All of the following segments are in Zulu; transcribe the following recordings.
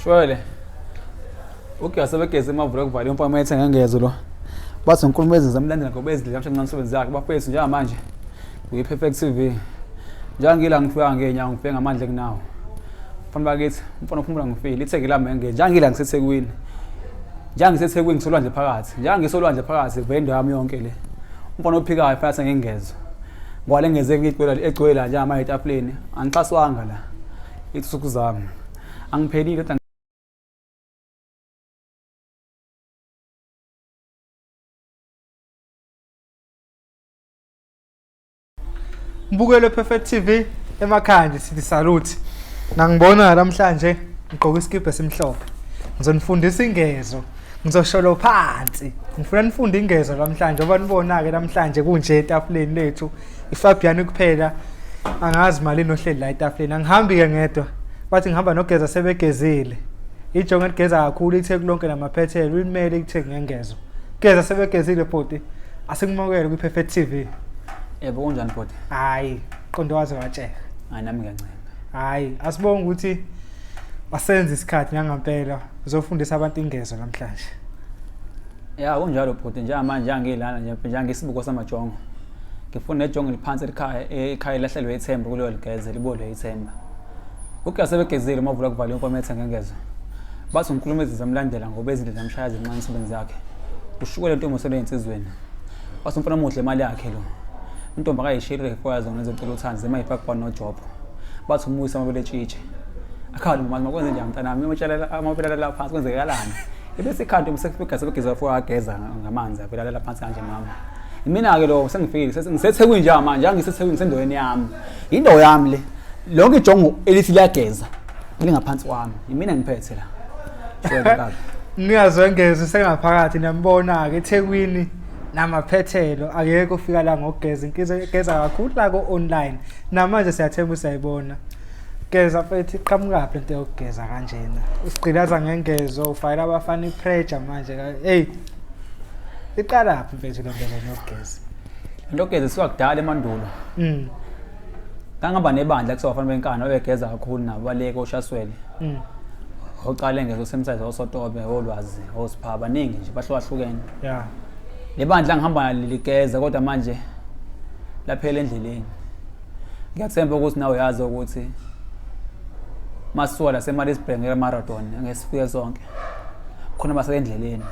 Shwele. Okay, asebegeze emavula kuvala impama yethenga ngezo lo. Bathi unkulumo ezizamlandela ngoba ezidlela manje nomsebenzi yakhe bafethu nje manje. Uyi Perfect TV. Njangila ngifika ngenyawo ngifike ngamandla kunawo. Mfana bakithi, mfana uphumula ngifile itheke lami ngeke. Njangila ngiseThekwini. NjangiseThekwini ngisolwandle phakathi. Njangisolwandle phakathi vendo yami yonke le. Mfana ophikayo phakathi ngengeze. Ngwale ngeze ngicwela egcwele nje ama etafuleni. Angixaswanga la. Ithuku zami. Angiphelile kodwa Mbukelo Perfect TV emakhaya nje sithi salute. Nangibona namhlanje ngigqoka iskipa esimhlophe. Ngizonifundisa ingezo. Ngizosholo phansi. Ngifuna nifunde ingezo namhlanje ngoba nibona ke namhlanje kunje etafuleni lethu. iFibiani kuphela. Angazi mali nohleli la etafuleni. Angihambi ke ngedwa. Bathi ngihamba noGEZA sebegezile. Ijonga ligeza kakhulu itheke lonke namaphethelo ulimele itheke ngengezo. GEZA sebegezile bhoti. Asingimokele ku Perfect TV. Yebo kunjani bhodi? Hayi, qondo waze watshela. Hayi nami ngiyancela. Hayi, asibonga ukuthi wasenza isikhathi ngangempela uzofundisa abantu ingezo namhlanje. Ya kunjalo bhodi njengamanje ngilana nje ngisibuko samajongo. Ngifuna nejongo liphansi ekhaya lahlelwe ithemba kuleyo ligeze libolwe ithemba. Uke asebegezile mavula kuvala impama yethenga ngezo. Bathi unkulumo ezizamlandela ngoba ezindlela zamshaya zincane umsebenzi yakhe. Ushukele into omosele insizweni. Bathi umfana omuhle imali yakhe lo. Intombi akayishile kwazo nezempilo uthanzi emayifaka no job. Bathi umuyisa amabele tshitshe. Akhali manje makwenze njani mntanami umatshala amabele la phansi kwenzekalani. Ebese ikhandi umsefika sebegeza for ageza ngamanzi avela la phansi kanje mama. Mina ke lo sengifikile ngiseThekwini nje manje ngiseThekwini sendaweni yami. Indawo yami le. Lonke ijongo elithi liyageza lingaphansi kwami. Yimina ngiphethe la. Shwele kaka. Ngiyazwengeza sengaphakathi niyambona ke eThekwini namaphethelo akekho ufika la ngogeza igeza kakhulu la ko online namanje siyathemba usayibona geza futhi iqhamuka into yokugeza kanjena usigqilaza ngengezo ufayela abafana ipressure manje hey iqala laphi mfethu lo mbele nokugeza into yokugeza siwakudala emandulo ngangaba nebandla kusawafana benkana oyegeza kakhulu nabo baleke oshaswele oqale ngezo semsize osotobe olwazi osipha abaningi nje bahlukahlukene yeah lebandla ngihamba liligeza kodwa manje laphela endleleni. Ngiyathemba ukuthi nawe yazi ukuthi masuka la semali sibhengela marathon ngesifike sonke. Khona basa endleleni.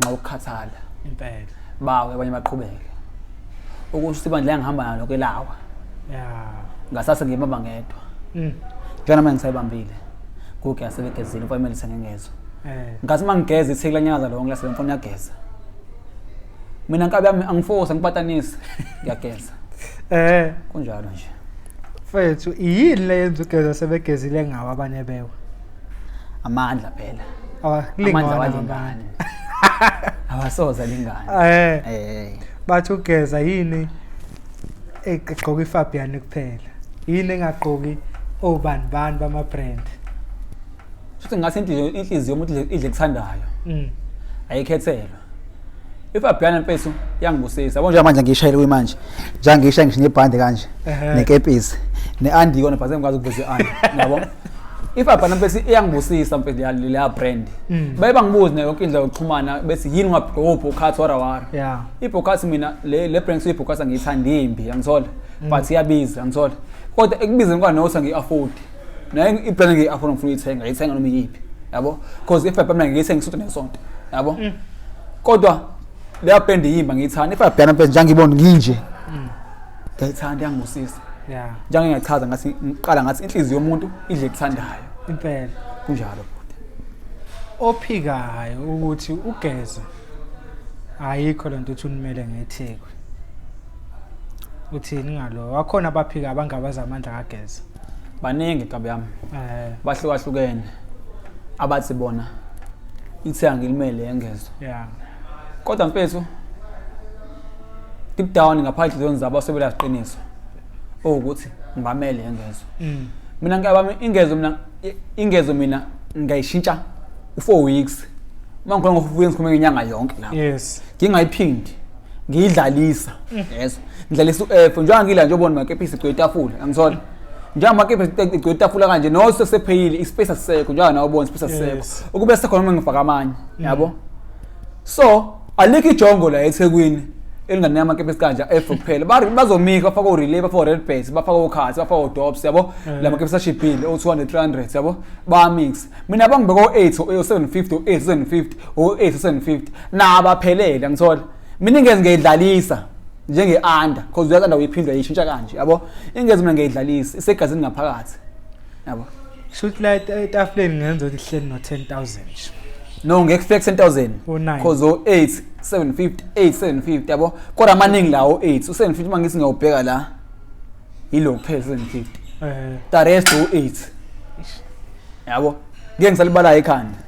Nxa ukukhathala impela. Bawe abanye baqhubeke. Ukuthi ibandla ngihamba nalo ke lawa. Yeah. Ngasase ngimaba ngedwa. Njana manje ngisayibambile. Kuke asebegezile ufamily sengengezo. Ngathi mangigeza ithekla nyaza lo ngilase mfona yageza. Mina nkabe yami angifosa ngipatanisa ngiyageza. Kunjalo nje. Mfethu yini le yenza uGEZA sebegezile ngawo abanye bewe? Amandla phela. Akulingana ngabani. Abasoza lingana. Bathi uGEZA yini egqoka iFibiani kuphela. Yini engagqoki obani bani bama brand. Futhi ngathi inhliziyo umuntu idle kuthandayo. Ayikhethelwa. iFibiani mfethu yangibusisa. Yabo nje manje ngishayile kuyimanje. Njangisha ngisho nebhande kanje. Nekepisi. Neandi kona bhaze ngikwazi ukuveza iandi. Yabo. iFibiani mfethu iyangibusisa mfethu la brand. Baye bangibuza nayo yonke indlela yokuxhumana bese yini ungabhopho ukhathi wara. Yeah. Ibhokasi mina le brand ibhokasi ngiyithanda imbi yangithola. But iyabiza yangithola. Kodwa ekubizeni kwanosa ngiafford. Naye ibrand ngiafford ngifuna uyithenga, ngiyithenga noma yipi. Yabo? Because iFibiani mina ngiyithenga isonto nesonto. Yabo? Kodwa le brand yimba ngiyithanda iFibiani mfethu njengibona nginje. Ngiyithanda yangibusisa. Yeah. Njenge ngiyachaza ngathi ngiqala ngathi inhliziyo yomuntu idle kuthandayo. Impela. Kunjalo futhi. Ophikayo ukuthi uGEZA ayikho lento uthi unimele ngethekwe. Uthini ngalo? Wakhona abaphika abangabaza amandla kaGEZA. Baningi kabe yami. Bahlukahlukene. Abathi bona ithenga ngilimele yengezo. Yeah. Kodwa mfethu deep down ngaphandle zonke zabasebela siqiniso. Ukuthi ngibamele yengezo. Mina ngiyabami ingezo mina ngayishintsha u4 weeks. Mangikhona ngofuye ngikhome ngenyanga yonke lapha. Yes. Ngingayiphindi ngiyidlalisa. Yes. Ngidlalisa uF njengoba ngila nje ubona makepisi igcwele itafula. Angithola. njengoba ke igcwele itafula kanje no sesepheyile ispace asisekho njengoba nawo ubona ispace asisekho ukube sekhona uma ngifaka amanye yabo so alikho ijongo la eThekwini elingane amakepesi kanje efu kuphela bazomika bafaka urelay bafaka red base bafaka ukhathi bafaka udops yabo la makepesi ashibhile o200 300 yabo ba mix mina bangibeka o8 o750 o8 750 nabaphelele ngithola mina ingeze ngiyidlalisa njenge under because uyathanda uyiphindwa yishintsha kanje yabo ingeze mina ngiyidlalisa isegazini ngaphakathi yabo shoot light etafuleni ngenza ukuthi hleli no 10000 no ngeke 10000 because o8 750 8 750 yabo kodwa amaningi lawo 8 u750 mangisi ngiyawubheka la yilo kuphela 750 the rest u8 yabo ngeke ngisalibala ekhanda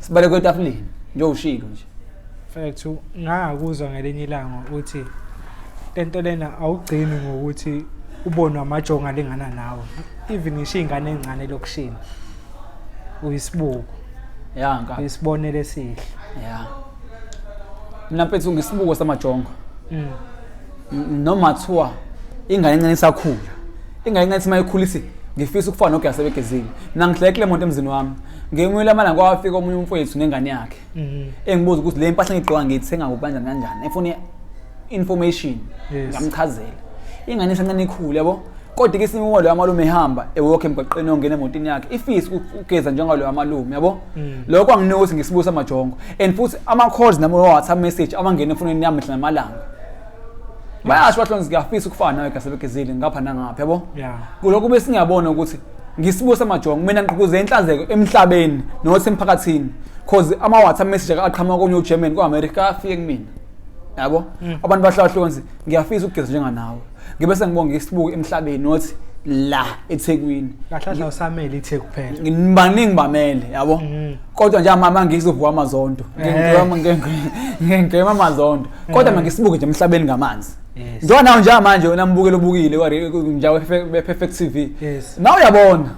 sibale kwetafuleni nje ushilo nje fact ngakuzwa ngelinye ilanga uthi lento lena awugcini ngokuthi ubone amajonga lengana nawe even ishingane encane lokushini uyisibuko ya nka isibonele sihle ya mina mfethu ngisibuko samajongo noma thiwa ingane encane isakhula ingane encane simayikhulisi ngifisa ukufana noGEZA SEBEGEZILE mina ngihlekile emonto emzini wami ngemuyela manje kwafika omunye umfowethu nengane yakhe engibuza ukuthi le mpahla ngigqoka ngiyithenga kanjani efuna information ngamchazela ingane esencane ikhulu yabo kodwa ke simolo yamalume ehamba ewokhe emgaqeni ongena emotini yakhe ifisa ukugeza njengalo yamalume yabo lokho anginika ukuthi ngisibusa amajongo and futhi ama calls namo WhatsApp message abangena efonini yami mhla namalanga bayasho bathi ngiyafisa ukufana nawe GEZA SEBEGEZILE ngapha nangapha yabo kuloko bese ngiyabona ukuthi ngisibusa amajongo mina ngiqukuze inhlanzeko emhlabeni nothi emphakathini because ama WhatsApp message aqhamuka konye uGerman kwaAmerica afike kumina yabo abantu bahlahlukanise ngiyafisa ukugeza njenganawe ngibese ngibonga isibuko emhlabeni nothi la eThekwini kahlahla usamele ithe kuphela ngibaningi bamele yabo kodwa nje mama ngizovuka amazondo ngengema amazondo kodwa mangisibuke nje emhlabeni ngamanzi njengoba nawo nje manje wena mbukelo ubukile njawe perfect TV nawe uyabona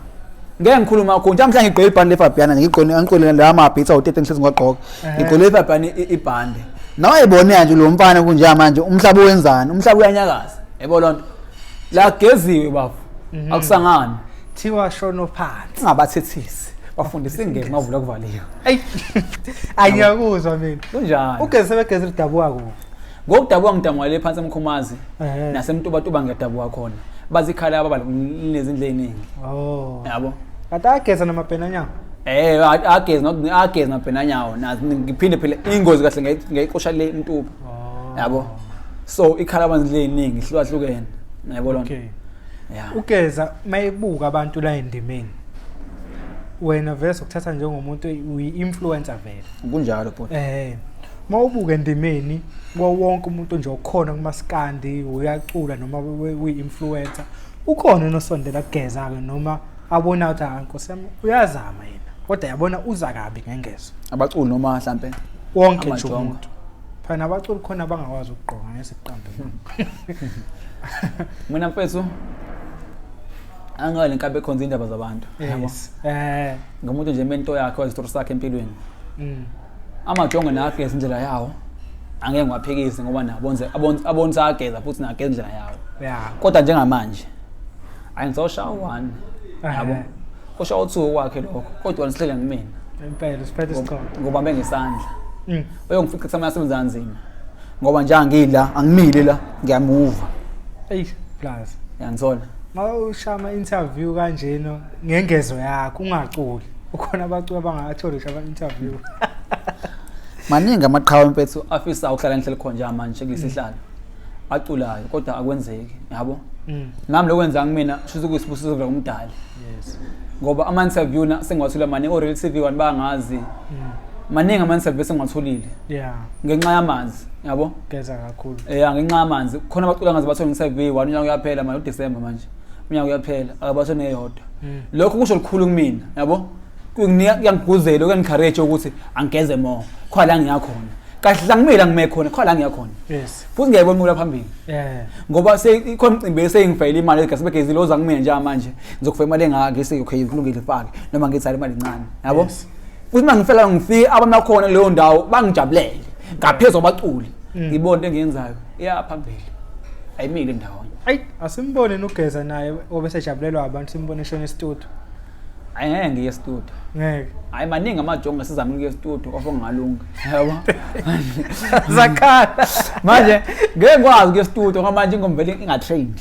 ngeke ngikhuluma akho nje mhlanje ngigqoke ibhande leFabiani ngiqole la amabhitsa u13 hlezi ngwaqoqa ngigqoke iFabiani ibhande nawe ebone nje lo mfana kunje manje umhlaba wenzani umhlaba uyanyakaza yebo lonto la geziwe bafu akusangani thiwa shono phansi ngabathethisi bafundisa ingeke mavula kuvaliwe ayiyakuzwa mina kunjani uGEZA SEBEGEZILE dabuka kuphi ngokudabuka ngidamwale phansi emkhomazi nasemtuba ngiyadabuka khona bazikhala ababa lezindle eziningi yabo kade ageza namapena nyawo ageza namapena nyawo nazi ngiphinde phela ingozi kahle ngiyixosha le intuba yabo so ikhala abazindle eziningi ihlukahlukene yabo lonto uGEZA mayibuka abantu la endimeni wena vese ukuthatha njengomuntu uyi-influencer vele kunjalo bhuti mawubuka endimeni wonke umuntu nje okhona kumaskandi uyacula noma uyi-influencer ukhona nosondela kuGEZA ke noma abona ukuthi Nkosi yami uyazama yena kodwa yabona uza kabi ngengezo abaculi noma mhlambe wonke nje umuntu phana abaculi khona bangakwazi ukugqoka ngesiqambe mina mfethu angale nkabe khonza indaba zabantu yabo ngomuntu nje mento yakhe wazistory sakhe empilweni amajongo nageza indlela yawo angeke ngiwaphikise ngoba nabonze abonisa ageza futhi nageza indlela yawo kodwa njengamanje ayengizoshawa 1 yabo ushawa 2 kwakhe lokho kodwa nisihlele ngimina impela siphethe isiqondo ngoba bengisandla uyongifica samaya sebenza nzima ngoba nje angila angimile la ngiyamuva plus yangizona mawushama interview kanjeno ngengezo yakho ungaculi ukhona abaculi abangatholi ushama interview maningi amaqhawe mfethu afisa ukuhlala enhlelo khonja manje kulesihlalo aculayo kodwa akwenzeki yabo nami lokwenza ngimina shuthi ukuyisibusiso vela umdali ngoba ama interview na sengiwathula maningi o real TV wani bangazi maningi ama interview sengiwatholile ngenxa yamanzi yabo geza kakhulu ngenxa yamanzi khona abacula ngazi bathola interview wani unyaka uyaphela manje uDecember manje unyaka uyaphela akabathone eyodwa lokho kusho likhulu kumina yabo kuyangiguzela kuyangicourage ukuthi angeze more khona la ngiyakhona kahle ngimela ngimekhona khona la ngiyakhona futhi ngiyayibona ukula phambili ngoba seyikhona imicimbi esengifayile imali eGEZA SEBEGEZILE oza kumina nje manje ngizokufika imali engaka okay kulungile ifake noma ngithale imali encane yabo futhi mangifela ngifika abamakhona leyo ndawo bangijabulele ngaphezulu abaculi ngibona into engiyenzayo phambili ayimile ndawonye Ayi asimbone nogeza naye obesejabulelwa abantu simbone shona e-studio. Ngeke ngiye e-studio. Ngeke. Hayi maningi amajongo sizama ukuya e-studio ofongalunga. Yabo. Zakhala. Manje ngeke ngikwazi ukuya e-studio ngoba manje ngomvele ingatrain.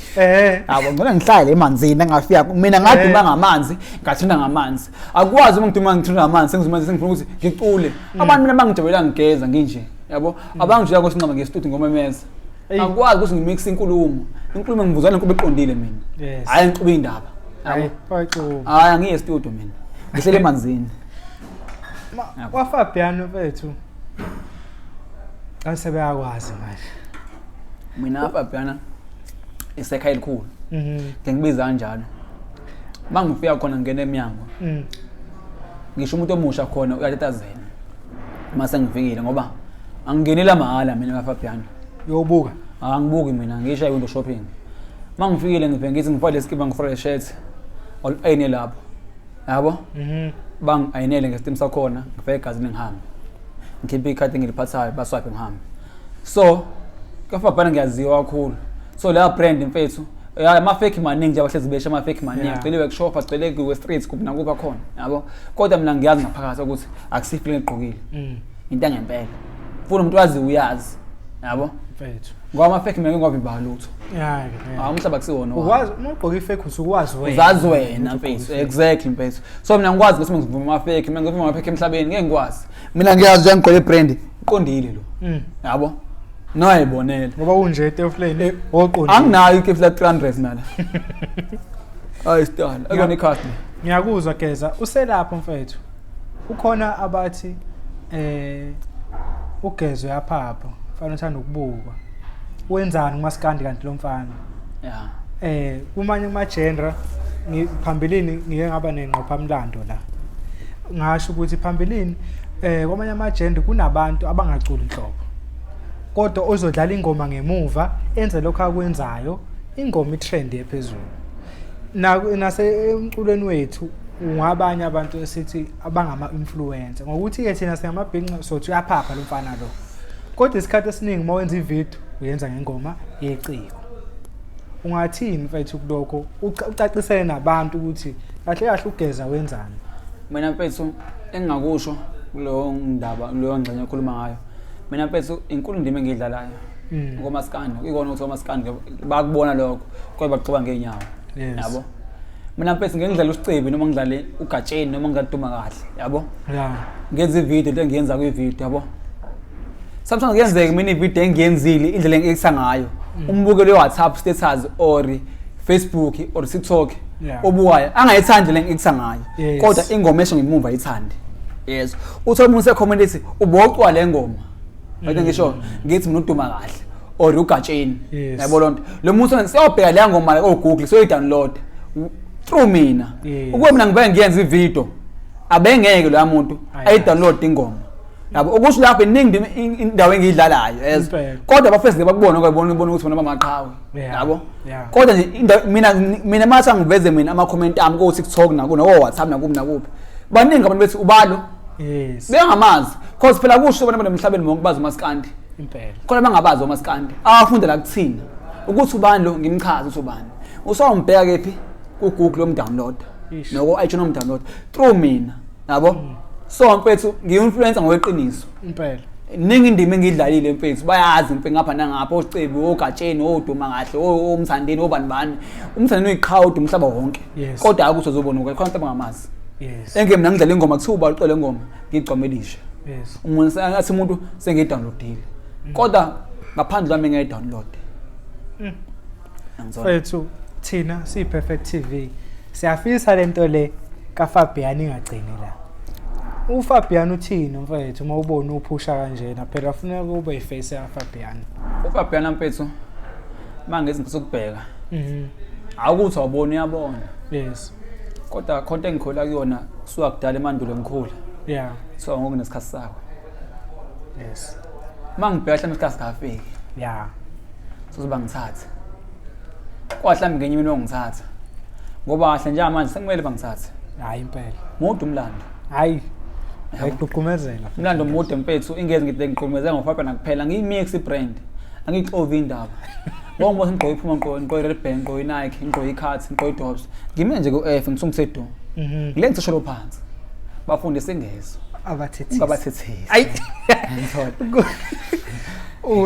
Yabo ngona ngihlale emanzini ngafika mina ngaduma ngamanzi ngathina ngamanzi. Akwazi uma ngiduma ngithina ngamanzi sengifuna ukuthi ngicule. Abantu mina bangijabela ngigeza nginje. Yabo abangijika kosinqaba nge-studio ngomemeza. Akwazi ukuthi ngimixe inkulumo ngibuzana inkulumo eqondile mina. Hayi ngixube indaba. Hayi bacu. Hayi ngiye e-studio mina. Ngihlele emanzini. Wafabiani mfethu. Asebeyakwazi manje. Mina Fabiana isekhaya elikhulu. Ngibiza kanjalo. Mangifika khona ngene eminyango. Ngisho umuntu omusha khona uyatetazela. Mase ngifikile ngoba angingenela mahala mina Fabiana. Yobuka. Angibuki mina ngisha window shopping. Mangifikile ngivenge ngithi ngifake skipa ngifake shirt. Ayine lapho. Yabo? Bang ayinele ngestim sakhona ngifake igazini ngihambe. Ngikhiphe ikhadi ngiliphathayo baswipe ngihambe. So kaFabiana ngiyaziwa kakhulu. So la brand mfethu ama fake maningi nje abahlezi besha ama fake maningi agcwele workshop agcwele ku streets kuphi nakuba khona yabo. Kodwa mina ngiyazi ngaphakathi ukuthi akusifile ngigqokile. Into angempela. Ufuna umuntu wazi uyazi. Yabo? Mfethu. Ngoba ama fake mina ngoba ibhala lutho. Yeah. Umhlaba kusiwona. Ukwazi uma ugqoka ifake usukwazi wena. Uzazi wena mfethu. Exactly mfethu. So mina ngikwazi ukuthi ngivuma ama fake, mina ngivuma ama fake emhlabeni ngeke ngikwazi. Mina ngiyazi ngigqoke brand iqondile lo. Yabo? Noyibonela. Ngoba unje etefleni oqondile. Anginayo ikefla 300 nala. Hayi stala. Akona ikhast. Ngiyakuzwa Geza, uselapha mfethu. Ukhona abathi ugezo yaphapha. Mfana uthanda ukubukwa. Wenzani kumaskandi kanti lo mfana? Yeah. Kumanye ama-genre ngiphambilini ngike ngaba nenqophamlando la. Ngasho ukuthi phambilini kwamanye ama-genre kunabantu abangaculi inhlobo. Kodwa ozodlala ingoma ngemuva enze lokho akwenzayo ingoma itrend ephezulu. Nase emculweni wethu ungabanye abantu esithi abangama-influencer ngokuthi ke thina singamabhinqa sothi uyaphapha lo mfana lo. Kodwa isikhathi esiningi uma wenza ivideo uyenza ngengoma yeciko. Ungathini mfethu kuloko ucacisele nabantu ukuthi kahle kahle ugeza wenzani? Mina mfethu engingakusho kulo ndaba kulo ngxenye ekhuluma ngayo. Mina mfethu inkulu ndime engidlalayo. Ngomaskandi ikona ukuthi omaskandi bakubona lokho kodwa baqoba ngeenyawo. Yabo? Mina mfethu ngeke ngidlale usicebi noma ngidlale ugatsheni noma ngidlale duma kahle, yabo? Yeah. Ngenza ivideo le ngiyenza kwi-video, yabo? Sometimes kuyenzeka mina ivideo engiyenzile indlela engikisa ngayo. Umbukelo WhatsApp status or Facebook or TikTok obuwayo angayithandi le ngikisa ngayo. Kodwa ingoma esho ngimumva ayithandi. Yes. Uthola umuntu secomment ethi ubocwa le ngoma. Bathi ngisho ngithi mina uduma kahle or ugatsheni. Yabo lonto. Lo muntu siyobheka le ngoma la Google soyi-download through mina. Ukube mina ngibe ngiyenza ivideo abengeke lo muntu ayi-download ingoma. Yabo ukusho lapho iningi indawo engidlalayo yes kodwa abafesi bakubona kwabona ukuthi bona bamaqhawe yabo kodwa nje mina matha ngiveze mina ama comment ami ku TikTok naku no WhatsApp nakuphi baningi abantu bethi ubalo yes bengamazi cause phela kusho bona emhlabeni bonke bazi umaskandi impela kodwa bangabazi umaskandi afunda la kuthina ukuthi ubani lo ngimchaza ukuthi ubani usawumbheka kephi ku Google umdownload noko ayitshona umdownload through mina yabo. So mfethu ngi-influencer ngokweqiniso. Impela. Ningi indima engidlalile mfethu bayazi mfethu ngapha nangapha oCebi ogatsheni oduma kahle omthandeni obani umthandeni uyiqhawuda umhlaba wonke. Kodwa akuthi uzobona ukuthi khona abangamazi. Yes. Engeke mina ngidlala ingoma kuthiwa uqale ngoma ngigcomelisha. Yes. Umuntu athi umuntu sengiyidownloadile. Kodwa ngaphandle kwami ngiyidownload. Mfethu thina si-Perfect TV siyafisa lento le kaFabiani ingagcini la. UFabiani uthini mfethu uma ubona uphusha kanjena phela ufuna kube iface yaFabiani. UFabiani mfethu mangezi ngisukubheka. Akuthi awubona uyabona. Yes. Kodwa khonto engikhola kuyona kusuka kudala emandulo ngikhula. Yeah. So ngoku nesikhathi sakho. Yes. Mangibheka mhlawumbe isikhathi kafiki. Yeah. Sozoba ngithathe. Kwahlambe ngenye imini ongithatha. Ngoba kahle nje manje sekumele bangithathe. Hayi impela. Mude umlando. Hayi. Ayikuqhumezela. Umlando mude mfethu ingeze ngithi ngiqhumezela ngoFabiani kuphela ngiyimix brand. Angixove indaba. Ngoba ngigqoke iphuma ngigqoke red band, ngigqoke Nike, ngigqoke iCats, ngigqoke iDobbs. Ngime nje ku-F ngisungise ngile ngisholo phansi. Bafundise ngezo. Abathethisi. Ungabathethisi. Ayi.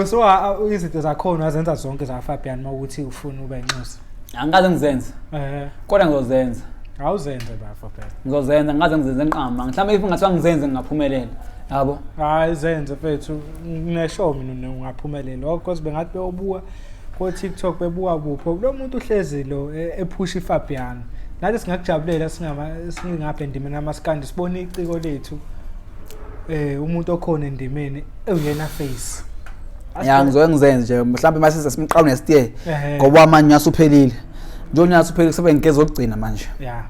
So izinto zakhona azenza zonke za Fibiani mawukuthi ufuna ube inxusa. Angikaze ngizenze. Kodwa ngizozenza. Awuzenze ba Fibiani. Ngizozenza ngikaze ngizenze enqama. Mhlawumbe if ngathiwa ngizenze ngingaphumelela. Yabo? Hayi zenze mfethu ngisho mina ungaphumelela. Lokho bengathi beyobuka ko TikTok bebuka kupho. Lo muntu uhlezi lo ephusha iFibiani. Nathi singakujabulela singapha endimeni amaskandi sibone iciko lethu. Umuntu okhona endimeni ungena face. Ya ngizenze nje mhlawumbe mase simqhawe nestiye ngoba manje nyasuphelile. Nje nyasuphelile sebe ngezo okugcina manje. Yeah.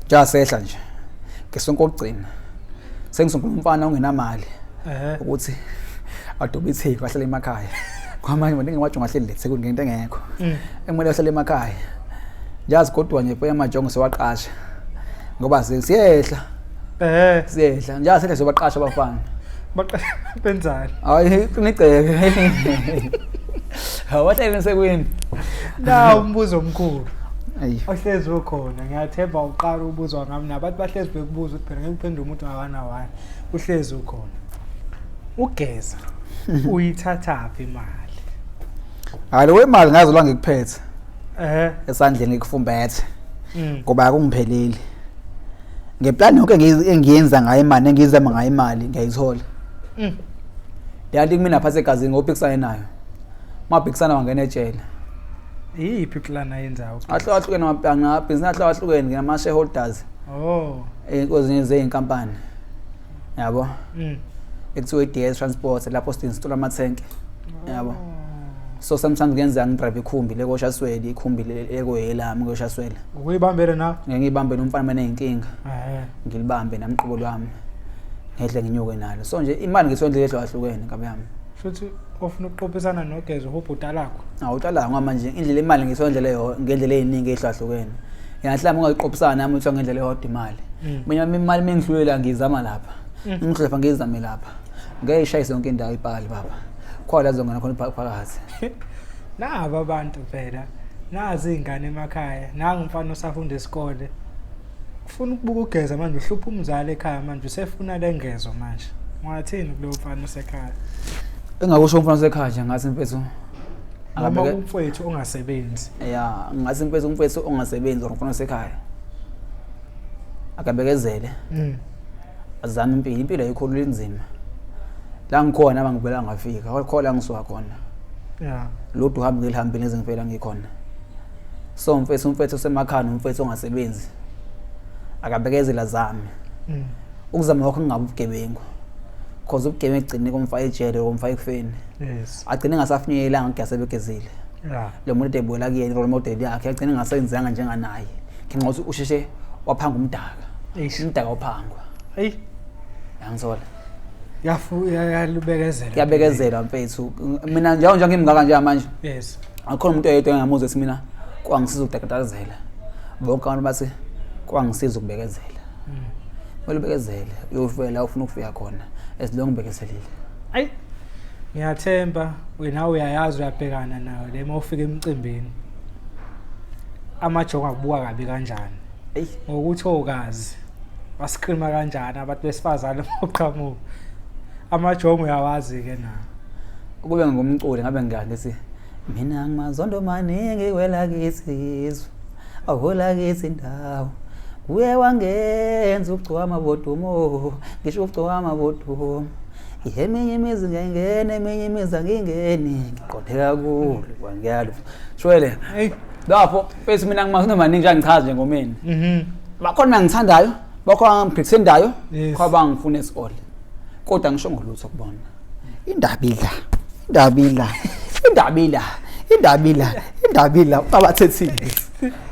Jasehla nje. Ngesonke okugcina. Sengisonkula umfana ongenamali. Ukuthi adobe itheki wahlala emakhaya. Kwamanje manje ngiwajonga hleli leThekwini ngento engekho. Emele wahlala emakhaya. Njazi kodwa nje phela amajongo sewaqasha. Ngoba siyehla. Siyehla. Njazi sehla sobaqasha abafana. Baqasha benzani? Hayi niceke. Wahlala eThekwini. Na umbuzo omkhulu. Ayi. Ohlezi ukhona ngiyathemba uqala ubuzwa ngami nabantu bahlezi bekubuza ukuthi phela ngikuphendula umuntu akana wani. Uhlezi ukhona. Ugeza. Uyithathaphi imali? Hayi lo wemali ngazolwa ngikuphethe. Esandleni ngikufumbethe. Ngoba akungipheleli. Ngeplan yonke engiyenza ngayo imali engizama ngayo imali ngiyayithola. Yanti kumina phase egazini ngophikisana nayo. Mabhikisana wangena ejele. Iyiphi plan ayenzayo? Ahlukahlukene amabhangi business ahlukahlukene ngama shareholders. Ezinye zeinkampani. Yabo? Ekuthiwa DS Transport lapho sinstola amathenki. Yabo? So sometimes ngenza ngidrive ikhumbi lekoshaswele ikhumbi lekoyelami koshaswele. Ukuyibambela na? Ngiyibambela umfana manenkinga. Ngilibambe namqobo lwami. Ngehle nginyuke nalo. So nje imali ngisondle ehlukahlukene kabe yami. Futhi ofuna ukuqophisana noGezo ubhuda lakho. Utala ngamanje indlela imali ngisondle leyo ngendlela eziningi ehlukahlukene. Yahlamba ungayiqophisana nami uthi ngendlela eyodwa imali. Mina imali mengihlulela ngizama lapha. Ngihlefa ngizame lapha. Ngiyishayisa yonke indawo ipali baba. Khona zongena khona phakathi. Naba abantu phela. Nazi ingane emakhaya. Nangu umfana osafunda esikole. Ufuna ukubuka uGeza manje uhlupha umzali ekhaya manje usefuna lengezo manje. Ungathini kulo mfana osekhaya? Engakusho umfana osekhaya nje ngathi mfethu. Ngaba umfowethu ongasebenzi. Ya, ngathi mfethu umfethu ongasebenzi umfana osekhaya. Akabekezele. Azame impilo ayikhulu inzima. La ngikhona abangibela ngafika. Khona ngisuka khona. Yeah. Lodwa uhambe ngelihambe neze ngifela ngikhona. So umfethu osemakhaya umfethu ongasebenzi. Akabekezela zami. Ukuzama wakho kungabe ubugebengu. Cause ubugebengu egcine komfaka ejele komfaka ekufeni. Yes. Agcine ngasafinyela ngiyasebegezile. Yeah. Lo muntu ebulela kuyena role model yakhe agcine ngasenzanga njenganaye. Nginqothi usheshe waphanga umdaka. Umdaka ophangwa. Hey. Yangisola. Yalubekezela. Yabekezela mfethu. Mina nje ngimngaka nje manje. Yes. Akhona umuntu oyedwa engamuze ethi mina kwangisiza ukudakatazela. Bonke abantu bathi kwangisiza ukubekezela. Ubekezele uyofela ufuna ukufika khona esilonge ubekezelile. Ayi. Ngiyathemba wena uyayazi uyabhekana nawe lema ufika emcimbini. Amajongo akubuka kabi kanjani? Ngokuthi okazi wascreama kanjani abantu besifazane boqhamuka. Amajongo uyawazi ke na. Ukube ngumculi ngabe ngiyani lethi mina ngimazondo maningi wela kithi izwe. Ahola kithi indawo. Uye wangenza ugcwa amabodumo, ngisho ugcwa amabodumo. Eminye imizi ngiyangena, eminye imizi angingeni, ngiqonde kakhulu kwangiyalo. Shwele. Hey, lapho bese mina ngimazondo maningi nje ngichaza nje ngomeni. Bakhona ngithandayo, bakhona ngiphikisendayo, kwaba ngifuna esikole. Kodwa ngisho ngolutho kubona. Indabila abathethile.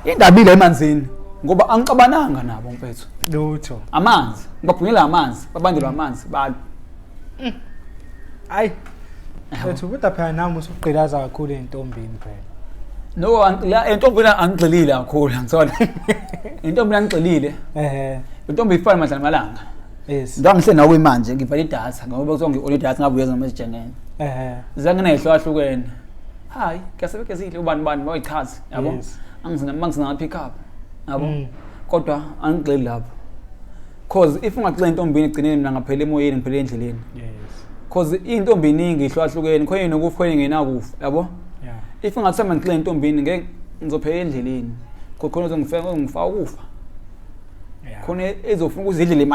Indabila emanzini ngoba angiqabananga nabo mfethu. lutho. Amanzi, ngibabhunyela amanzi, babandelwa amanzi balo. Hayi. Mfethu kodwa phela nami usugqilaza kakhulu entombini phela. No, la entombi la angigxilile kakhulu ngithola. Intombi la ngigxilile. Intombi ifana madlala malanga. Yes. Ngihle nawe manje ngivala idatha ngoba kuzonke ngi-on idatha ngabe uyeza noma esijengene. Zange nehlo ahlukene. hayi kuyasebekezile ubani bayichaza yabo angizina pick up yabo kodwa angigxili lapho cause if ungagxili intombini igcineni mina ngaphela emoyeni ngiphela endleleni cause intombi iningi ihlukahlukene khona nokufa khona ngenakufa yabo if ungathema ngigxili intombini ngeke ngizophela endleleni khona ngifaka ukufa khona ezofuna ukuzidle le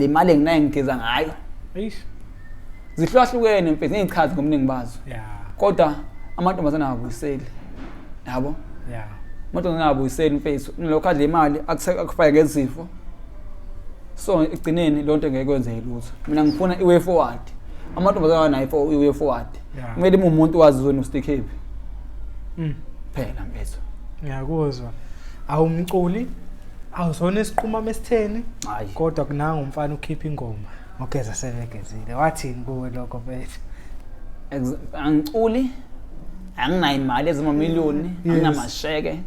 mali enginayo ngigeza ngayo zihlukahlukene mfethu ngichazi ngomningi bazo kodwa amantombazana abuyiseli yabo amantombazana abuyiseli mfethu lokho adle imali akufake ngezifo so igcineni lonto ngeke kwenzeke lutho mina ngifuna iway forward amantombazana nayo iway forward kumele umuntu wazi zona ustick happy phela mfethu ngiyakuzwa awumculi awuzona isiqhuma mesitheni kodwa kunanga umfana ukhipha ingoma ngogeza sebegezile wathini kuwe lokho mfethu angiculi anginayo imali ezimamiliyoni anginamasheke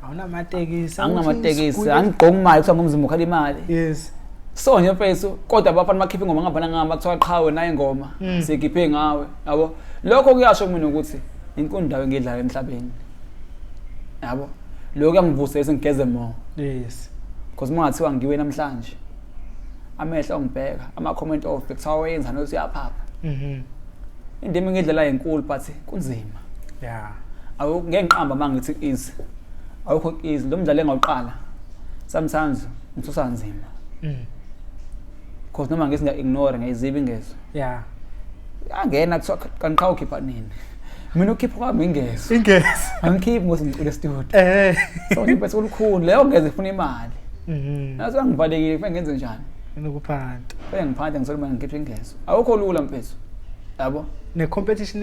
awunamatekisi angingamatekisi angigqoka imali kuthiwa ngumzimba ukhala imali so nje mfethu kodwa abafana bakhipha ingoma ngabana ngaba kuthiwa qhawe nayo ingoma sikhiphe ngawe yabo lokho kuyasho mina ukuthi inkulu ndawo engidlala emhlabeni yabo lokho kuyangivusela ngigeze mo because mangathiwa ngiwe namhlanje amehlo ngibheka ama comment of kuthiwa wenza nothi uyaphapha indima engidlala inkulu but kunzima ngeke ngiqamba mangithi easy awukho easy lo mdlalo engawuqala sometimes ngithusa nzima because noma ngesinga ignore ngezibi ingezo angena kuthiwa kanqha ukhipha nini mina ukhipha kwami ingezo angikhiphi ngosi ngicule studio so nje bese ulukhulu leyo ngeze ifuna imali nazo angivalekile kufanele ngenze njani ukuphanda kufanele ngiphanda ngisole manje ngikhiphe ingezo awukho lula mfethu yabo ne competition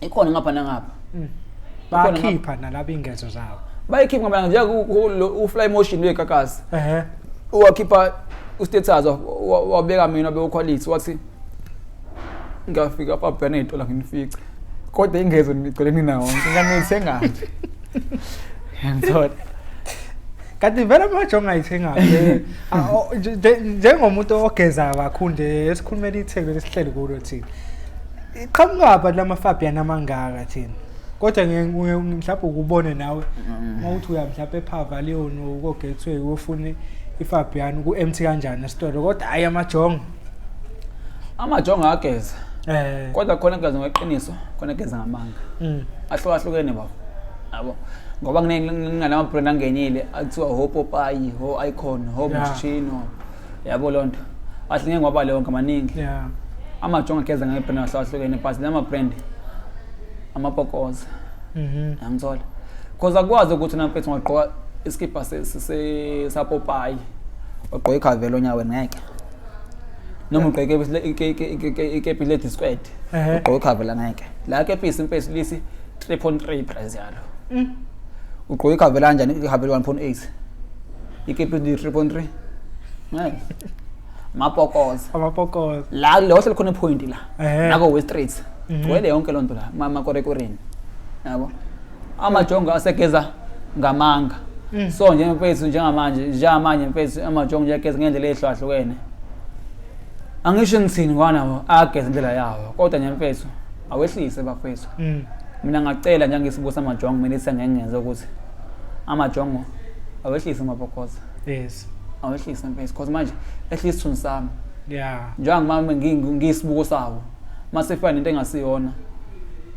ikhona ngapha nangapha bakhipha nalabo ingezo zabo bayikhipha ngapha nje u-fly motion wekakasi uwakhipha u-status wabeka mina bequality wathi ngafika apha Benito la nginifice kodwa ingezo ngicela nina wonke ngangithengaje ngiyanthola kanti vele amajonga ayithengayo njengomuntu ogeza abakhunde esikhulumela itheko lesihleli kulo thina iqhamuka lama Fabian amangaka thina kodwa mhlawumbe ukubone nawe mawuthi uya mhlawumbe ePavilion ukogethwe ufuna iFabian ku-empty kanjani esitolo kodwa hayi amajonga ageza kodwa khona ngeza ngeqiniso khona ngeza ngamanga ahlukahlukene baba yabo ngoba nginalama brand angenile akuthiwa ho Popeye ho Icon ho Mchino yabo lonto ahlenge ngoba leyo ngamaningi amajonga ageza ngebrand ahlukahlukene but lama brand amapokoza yangithola because akwazi ukuthi namfethu ngaqoka iskipa sa Popeye ogqoka ikhavelo onyaweni ngeke noma ugqoke ikepi ledi squad ugqoka ikhavela ngeke la kepisi mfethu lisi 3.3 price yalo ugqoka ikhavela kanjani ikhavela 1.8 ikepi 3.3 amapokoza la lo selikhona point la nako West Street wele yonke lonto la mama korekoreni yabo amajonga asegeza ngamanga so nje mfethu njengamanje mfethu amajonga ayageza ngendlela ehlwahlukene angisho ngithini ngwana ageza indlela yawo kodwa nje mfethu awehlise bafethu mina ngacela nje ngisibuko samajonga mina sengengeza ukuthi amajongo awehlise amapokoza awehlise mfethu because manje ehlise isithunzi sami njengamama ngisibuko sawo masefana into engasiyona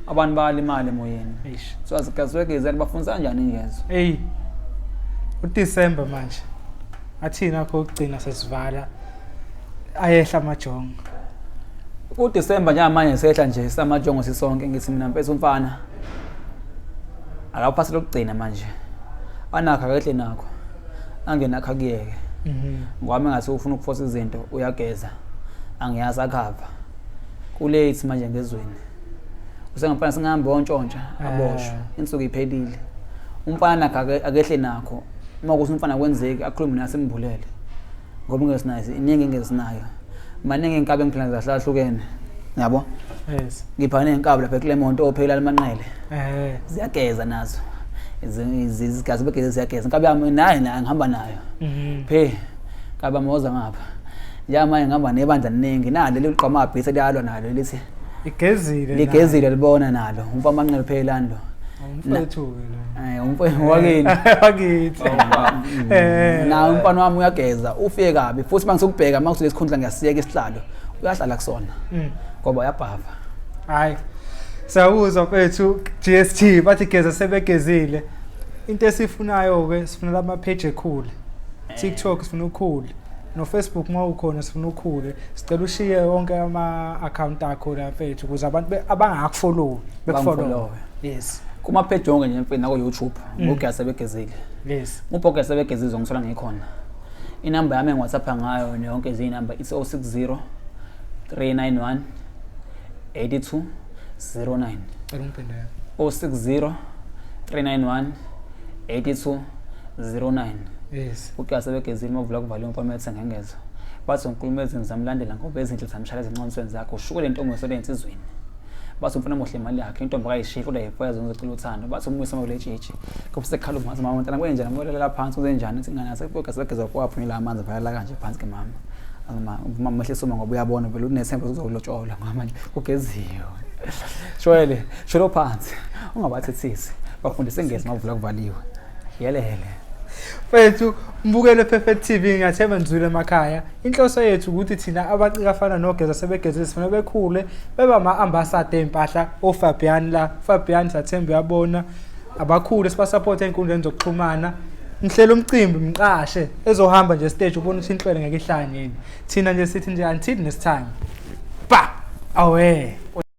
abantu bayalimala emoyeni so asikazwegezani bafundisa kanjani ingezo uDecember manje athina kho ukugcina sesivala ayehla amajongo uDecember njengamanje sehla nje samajongo sisonke ngithi mina mfethu umfana akaphasi lokugcina manje anakha kahle nakho angenakha kuyeke ngoba ngathi ufuna ukuforce izinto uyageza angiyazi akhava kulate manje ngezweni usengaphansi singahambe ontshontsha aboshwe insuku iphelile umfana akehle nakho uma kuthi umfana kwenzeke akhulume nasembulele ngoba ngesinayo iningi ngesinayo maningi inkabe engiphila zahlahlukene yabo ngiphane inkabe lapha eClermont ophela limanqele ziyageza nazo izigazi begeza ziyageza inkabe yami naye ngihamba nayo phe kaba moza ngapha yamanye ngihamba nebandla neningi nalo liqhama bhisa liyalwa nalo lithi igezile ligezile libona nalo umfama Manqele Pheyilando umfowethu umfowethu wakini wakithi na umfana wami uyageza ufike kabi futhi mangisukubheka mawusuke isikhundla ngiyasiyeka isihlalo uyahlala kusona ngoba uyabhava hayi sawuzwa mfethu GST bathi geza sebegezile into esifunayo ke sifuna lama page ekhule TikTok sifuna ukhule no Facebook mawukhona sifuna ukhule sicela ushiye wonke ama account akho la mfethu ukuze abantu abangakufollow bekufollow yes kuma page onke nje mfethu nako YouTube ngogeza sebegezile yes uphoke sebegezile ngithola ngikhona inamba yami ngiWhatsApp ngayo yonke izinamba it's 060 391 8209 Erumpendela 060 391 8209 yes ukugeza sebegezile mavula kuvala umfama ethi ngengezo bathi unkulumo ezini zamlandela ngoba ezinhle zamshaya ezinqonisweni zakho ushuku lentombi esebenza izweni bathi umfana mohle imali yakhe intombi kayishifa kodwa yifoya zonke zicela uthando bathi umuyisa mawule tshitshi kupse khala umazi mama mntana kwenjani ngolela phansi uzenjani uthi ngana sekugeza sebegeza kwaphunyela amanzi vayala kanje phansi ke mama uma mahle soma ngoba uyabona vele unesembe uzokulotshola ngamanje ugeziwe shwele sholo phansi ungabathethisi bafundise ngezi mavula kuvaliwe yelele mfethu mbukele Perfect TV ngiyathemba nizwile emakhaya inhloso yethu ukuthi thina abacika afana nogeza sebegezile sifuna bekhule beba ama ambassador empahla oFabiani la Fabiani sathemba uyabona abakhulu sibasupport einkundleni zokuxhumana ngihlelo umcimbi mqashe ezohamba nje stage ubona ukuthi inhlwele ngeke ihlangene thina nje sithi nje until next time ba awe